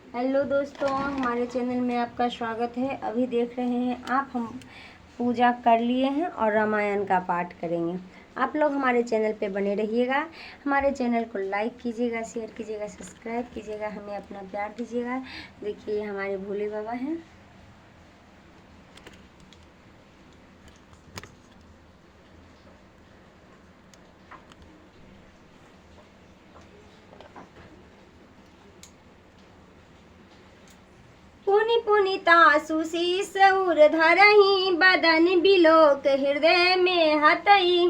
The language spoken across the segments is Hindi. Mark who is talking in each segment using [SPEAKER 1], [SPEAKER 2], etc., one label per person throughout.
[SPEAKER 1] हेलो दोस्तों, हमारे चैनल में आपका स्वागत है। अभी देख रहे हैं आप, हम पूजा कर लिए हैं और रामायण का पाठ करेंगे। आप लोग हमारे चैनल पे बने रहिएगा। हमारे चैनल को लाइक कीजिएगा, शेयर कीजिएगा, सब्सक्राइब कीजिएगा, हमें अपना प्यार दीजिएगा। देखिए हमारे भोले बाबा हैं। पुनि पुनितासु शीस उर धरहि, बदन बिलोक हृदय में हतई।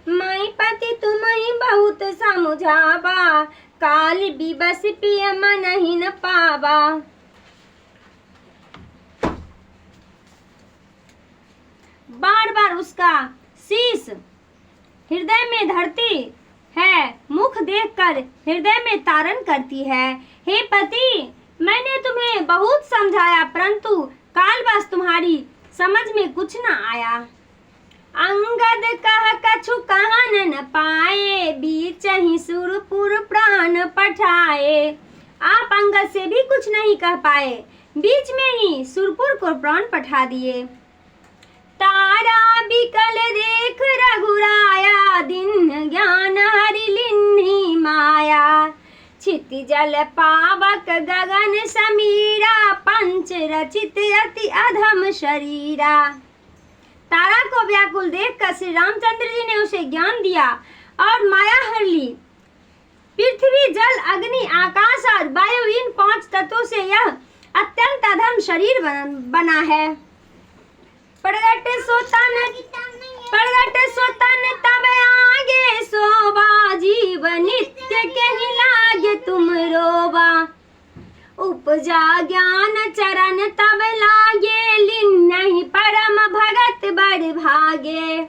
[SPEAKER 1] मई पति तुम्हि बहुत समुझावा, काल बिबस पिय मनहि न पावा। बार बार उसका शीश हृदय में धरती है, मुख देखकर हृदय में तारण करती है। हे पति, मैंने तुम्हें बहुत समझाया, परंतु कालवश तुम्हारी समझ में कुछ न आया। अंगद कह कछु कहन न पाए, बीच ही सुरपुर प्राण पठाए। आप अंगद से भी कुछ नहीं कह पाए, बीच में ही सुरपुर को प्राण पठा दिए। तारा बिकल देख रघुराया, दिन ज्ञान हरि लिन्ही माया। क्षिति जल पावक गगन समीरा, पंच रचित अति अधम शरीरा। तारा को व्याकुल देखकर श्री रामचंद्र जी ने उसे ज्ञान दिया और माया हर ली। पृथ्वी, जल, अग्नि, आकाश और वायु, इन 5 तत्वों से यह अत्यंत अधम शरीर बना है। प्रगट सोतन तब आगे शोभा, जीव नित्य कहि लागे तुम रोबा। उपजा ज्ञान चरण तब लागे, लिन्हि परम भगत बड़ भागे।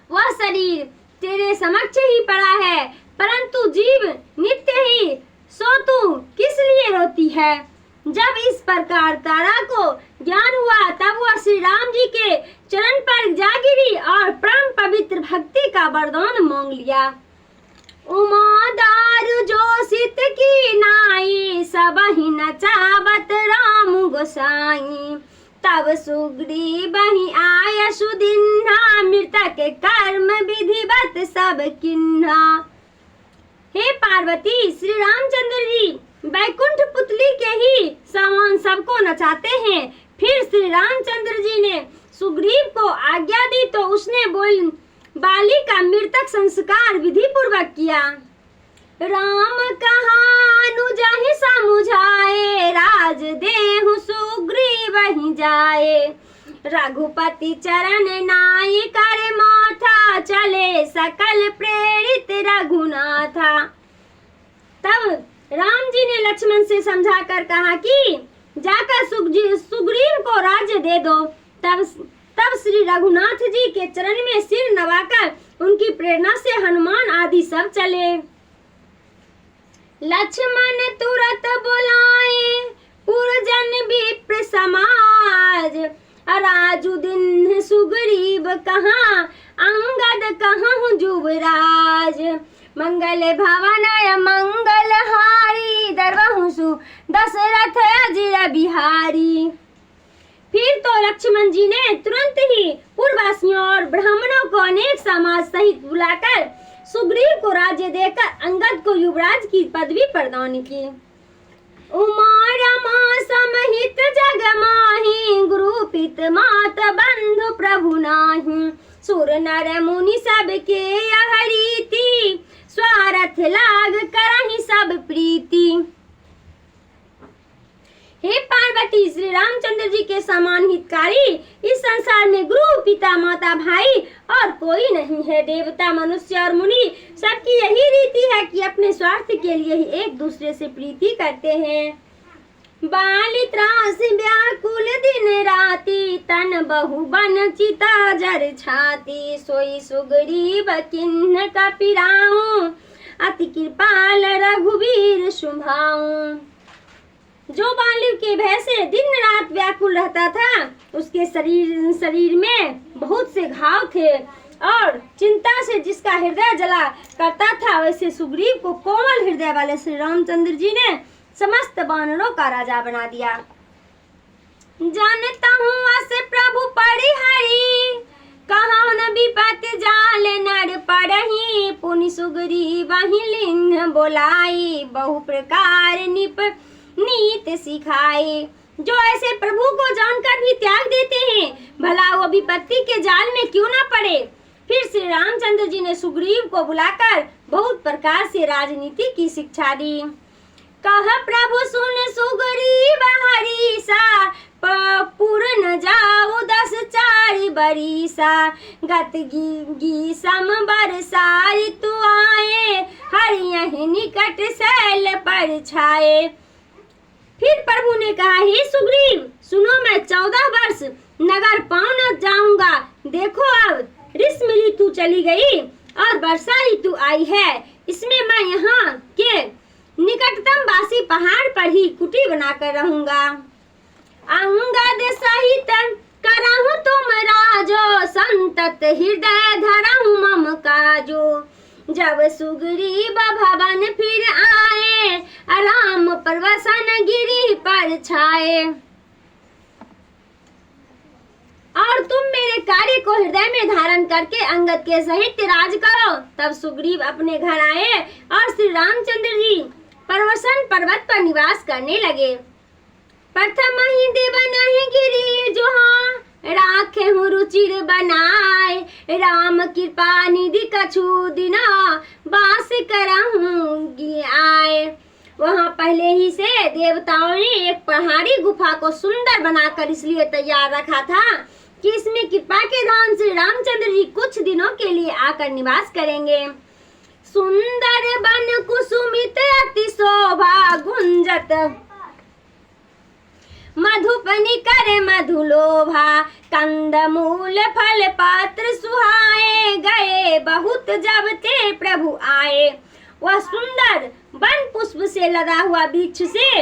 [SPEAKER 1] वह शरीर तेरे समक्ष ही पड़ा है, परंतु जीव नित्य ही, सो तू किस लिए रोती है। जब इस प्रकार तारा को ज्ञान हुआ, तब वह श्री राम जी के चरण पर जा गिरी और परम पवित्र भक्ति का वरदान मांग लिया। उमा दारु जोशित की नाई, सबहि नचावत राम गोसाई। तब सुग्रीव ही आय सुदिन्हा, मृतक कर्म विधिवत सब किन्हा। हे पार्वती, श्री रामचंद्र जी बैकुंठ पुतली के ही समान सबको नचाते हैं। फिर श्री रामचंद्र जी ने सुग्रीव को आज्ञा दी तो उसने बाली का मृतक संस्कार विधि पूर्वक किया। राम कहा अनुज ही समुझाए, राज देहु सुग्रीव ही जाए। रघुपति चरण नाई कर माथा, चले सकल प्रेरित रघुनाथा। तब राम जी ने लक्ष्मण से समझा कर कहा कि जाकर सुग्रीव को राज्य दे दो। तब श्री रघुनाथ जी के चरण में सिर नवाकर उनकी प्रेरणा से हनुमान आदि सब चले। लक्ष्मण तुरंत बुलाए, पुरजन विप्र समाज। राजु दिन सुग्रीव कहाँ, अंगद कहाँ जुबराज। मंगल भवन मंगल हारी, दरबहुसु दशरथ अजिर बिहारी। फिर तो लक्ष्मण जी ने तुरंत ही पूर्ववासियों और ब्राह्मणों को अनेक समाज सहित बुलाकर सुग्रीव को राज्य देकर अंगद को युवराज की पदवी प्रदान की। उमा रमा समहित जग माही, गुरु पित मात बंधु प्रभु नाही। सुर नर मुनि सबके यह रीति, स्वार्थ लाग करहि सब प्रीति। हे पार्वती, श्री रामचंद्र जी के समान हितकारी इस संसार में गुरु, पिता, माता, भाई और कोई नहीं है। देवता, मनुष्य और मुनि सबकी यही रीति है कि अपने स्वार्थ के लिए ही एक दूसरे से प्रीति करते हैं। बाली त्रास व्याकुल दिन राति, तन बहु बन चिता जर छाती। सोई सुग्रीव किन्ह कपिराऊं, अति कृपाल रघुवीर शुभाऊं। जो बाली के भय से दिन रात व्याकुल रहता था, उसके शरीर में बहुत से घाव थे और चिंता से जिसका हृदय जला करता था, वैसे सुग्रीव को कोमल हृदय वाले श्री रामचंद्र जी ने समस्त वानरों का राजा बना दिया। जानता हूँ अस प्रभु परिहरी, कहाँ न विपत जाल नर पड़ही। पुनि सुग्रीव वही लिंग बोलाई, बहु प्रकार निप नीत सिखाए। जो ऐसे प्रभु को जानकर भी त्याग देते हैं, भला वो विपत्ति के जाल में क्यों न पड़े। फिर श्री रामचंद्र जी ने सुग्रीव को बुलाकर बहुत प्रकार से राजनीति की शिक्षा दी। कह प्रभु सुन सुग्रीव हरीसा, पूर्ण जाऊ 10 4 बरीसा। गत गी सम बरसा ऋतु आए, हरियहि निकट शैल पर छाए। फिर प्रभु ने कहा, हे सुग्रीव सुनो, मैं 14 वर्ष नगर पाँव न जाऊंगा। देखो अब ग्रीष्म ऋतु चली गई और वर्षा ऋतु आई है। इसमें मैं यहाँ के निकटतम वासी पहाड़ पर ही कुटी बनाकर रहूंगा। अंगद सहित करहु तुम राजो, संतत हृदय धरहु मम काजो। जब सुग्रीव भवन फिर आए, राम प्रवसन गिरि पर छाए। और तुम मेरे कार्य को हृदय में धारण करके अंगद के सहित राज करो। तब सुग्रीव अपने घर आए और श्री रामचंद्र जी प्रवसन पर्वत पर निवास करने लगे। प्रथम ही देव नहीं गिरी जोहा, राखे हूँ रुचिर बनाए। राम कृपा निधि कछु दिना, बास करहूँगी आए। वहाँ पहले ही से देवताओं ने एक पहाड़ी गुफा को सुंदर बनाकर इसलिए तैयार रखा था कि इसमें कृपा के धाम श्री रामचंद्र जी कुछ दिनों के लिए आकर निवास करेंगे। सुंदर बन कुसुमित अति शोभा, गुंजत मधुपनि करे मधुलोभा। कंद मूल फल पात्र सुहाए, गए बहुत जब ते प्रभु आए। वह सुंदर वन पुष्प से लदा हुआ वृक्ष से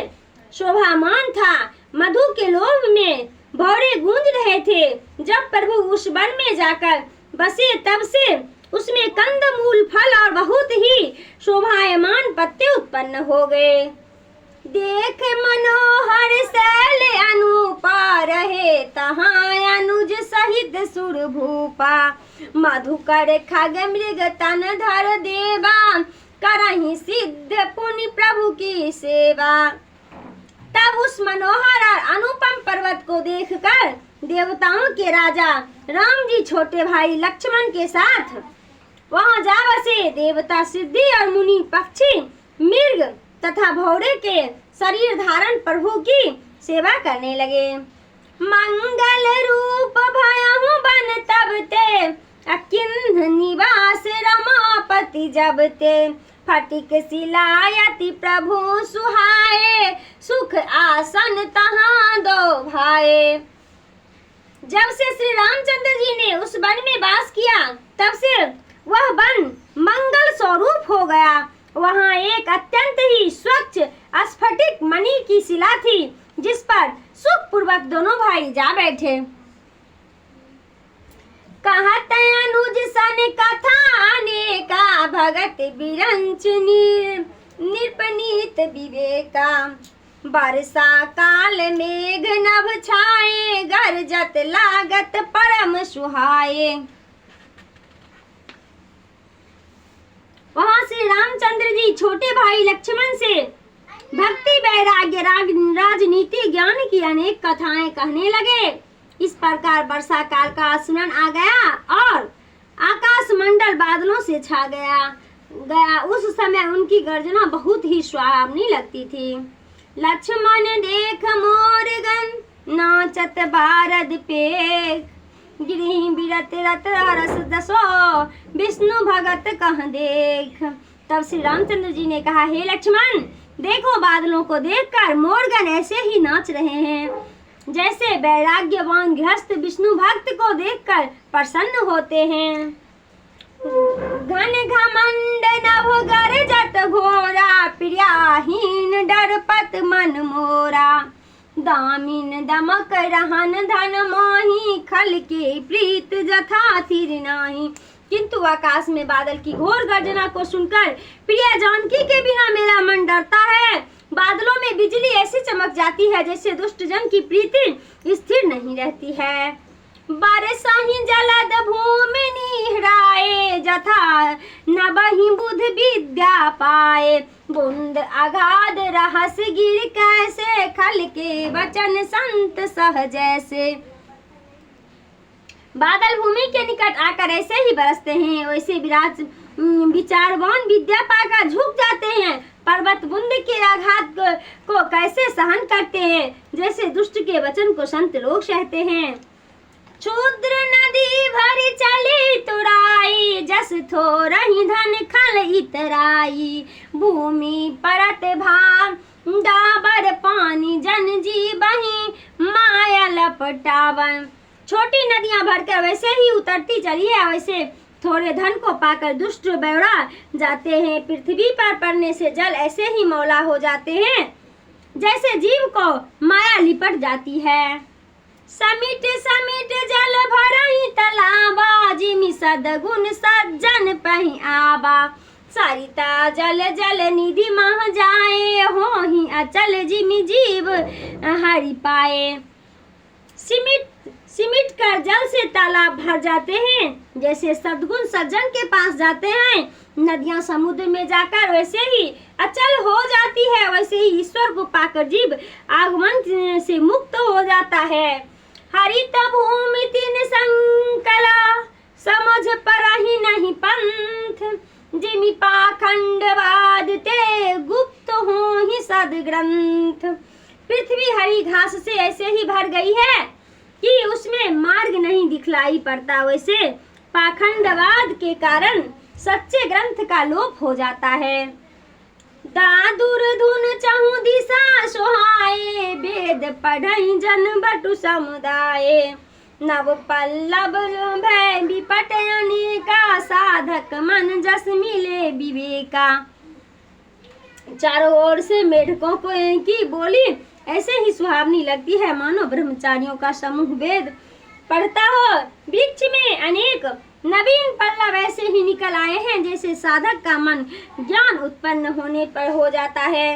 [SPEAKER 1] शोभामान था। मधु के लोभ में भौरे गूंज रहे थे। जब प्रभु उस वन में जाकर बसे तब से उसमें कंद मूल फल और बहुत ही शोभायमान पत्ते उत्पन्न हो गए। देख मनोहर शैल अनुपा, रहे तहाँ अनुज सहित सुर भूपा। मधुकर खग मृग तन धर देवा, करहि सिद्ध पुनि प्रभु की सेवा। तब उस मनोहर और अनुपम पर्वत को देखकर देवताओं के राजा राम जी छोटे भाई लक्ष्मण के साथ वहां जा बसे। देवता सिद्धि और मुनि पक्षी मृग तथा भौरे के शरीर धारण प्रभु की सेवा करने लगे। मंगल रूप भयहु बन तब ते, अकिन्ह निवास रमापति जब ते। फटिक सिलायति प्रभु सुहाए, सुख आसन तहाँ दो भाए। जब से श्री रामचंद्र जी ने उस वन में वास किया तब से वह वन मंगल स्वरूप हो गया। वहाँ एक अत्यंत ही स्वच्छ स्फटिक मणि की शिला थी जिस पर सुख पूर्वक दोनों भाई जा बैठे। कहत अनुज सन कथा अनेका, भगत बिरंच निरपनीत विवेका। वर्षा काल मेघ नभ छाए, गरजत लागत परम सुहाए। वहाँ श्री रामचंद्र जी छोटे भाई लक्ष्मण से भक्ति वैराग्य राजनीति ज्ञान की अनेक कथाएं कहने लगे। इस प्रकार वर्षा काल का आसमन आ गया और आकाश मंडल बादलों से छा गया। उस समय उनकी गर्जना बहुत ही सुहावनी लगती थी। लक्ष्मण देख मोरगन नाचत बारद पेख, गिरहि बिरत रत रस दसो, विष्णु भगत कह देख। तब श्री रामचंद्र जी ने कहा, हे लक्ष्मण देखो, बादलों को देखकर मोरगन ऐसे ही नाच रहे हैं जैसे वैराग्यवान गृहस्थ विष्णु भक्त को देखकर प्रसन्न होते हैं। घन घमंड नभ गरजत घोरा, प्रियाहीन डरपत मन मोरा। दामिन दमक रहन धन मोही, खल के प्रीत जथा थिर नाही। किंतु आकाश में बादल की घोर गर्जना को सुनकर प्रिया जानकी के बिना मेरा मन डरता है। बादलों में बिजली ऐसी चमक जाती है जैसे दुष्ट जन की प्रीति स्थिर नहीं रहती है। बरसाही जलद भूमि निहराए जथा न बही बुध विद्या पाए। बुंद अगाध रहस गिर कैसे खल के वचन संत सह जैसे। बादल भूमि के निकट आकर ऐसे ही बरसते हैं, वैसे विचारवान विद्या पाकर झुक जाते हैं। पर्वत बुंद के आघात को कैसे सहन करते हैं, जैसे दुष्ट के वचन को संत लोग सहते हैं। क्षुद्र नदी भरी चली तुराई जस थोरही धन खल इतराई। भूमि परत भाव डाबर पानी जन जी बही माया लपटावन। छोटी नदियां भरकर वैसे ही उतरती चली है, वैसे थोड़े धन को पाकर दुष्ट बेवड़ा जाते हैं। पृथ्वी पर पड़ने से जल ऐसे ही मौला हो जाते हैं जैसे जीव को माया लिपट जाती है। समिट समिट जल भरही तलाबा जिमि सदगुण सज्जन पही आबा। सरिता जल जल निधि मह जाए होहि अचल जिमि जीव हरि पाए। सिमिट कर जल से तालाब भर जाते हैं, जैसे सद्गुण सज्जन के पास जाते हैं। नदियां समुद्र में जाकर वैसे ही अचल हो जाती है, वैसे ही ईश्वर को पाकर जीव आगमन से मुक्त हो जाता है। हरित भूमि तीन संकला समझ परहि नहीं पंथ। जिमि पाखंडवाद ते गुप्त हो ही सदग्रंथ। पृथ्वी हरी घास से ऐसे ही भर गई है कि उसमें मार्ग नहीं दिखलाई पड़ता, वैसे पाखंडवाद के कारण सच्चे ग्रंथ का लोप हो जाता है। दादुर धुन चहु दिशा सोहाए वेद पढ़ई जन बटु समुदाय। नव पल्लव भय विपट अनेका साधक मन जस मिले विवेका। चारों ओर से मेढकों को की बोली ऐसे ही सुहावनी लगती है मानो ब्रह्मचारियों का समूह वेद पढ़ता हो। वृक्ष में अनेक नवीन पल्लव ऐसे ही निकल आए हैं जैसे साधक का मन ज्ञान उत्पन्न होने पर हो जाता है।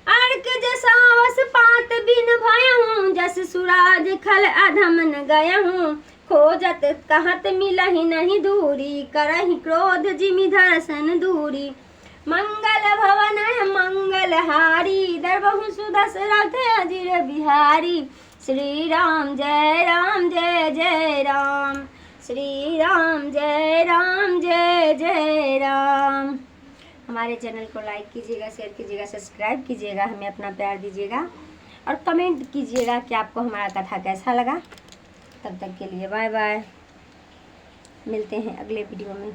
[SPEAKER 1] अर्क जैसा वस पात बिन भय हूँ जस सुराज खल अधम न गय हूँ। खोजत कहत मिलहि नहीं दूरी करहि क्रोध जिमि दर्शन दूरी। मंगल भवन मंगल हारी दरबहु सुदशरथ अजिर बिहारी। श्री राम जय जय राम। श्री राम जय जय राम। हमारे चैनल को लाइक कीजिएगा, शेयर कीजिएगा, सब्सक्राइब कीजिएगा, हमें अपना प्यार दीजिएगा और कमेंट कीजिएगा कि आपको हमारा कथा कैसा लगा। तब तक के लिए बाय बाय, मिलते हैं अगले वीडियो में।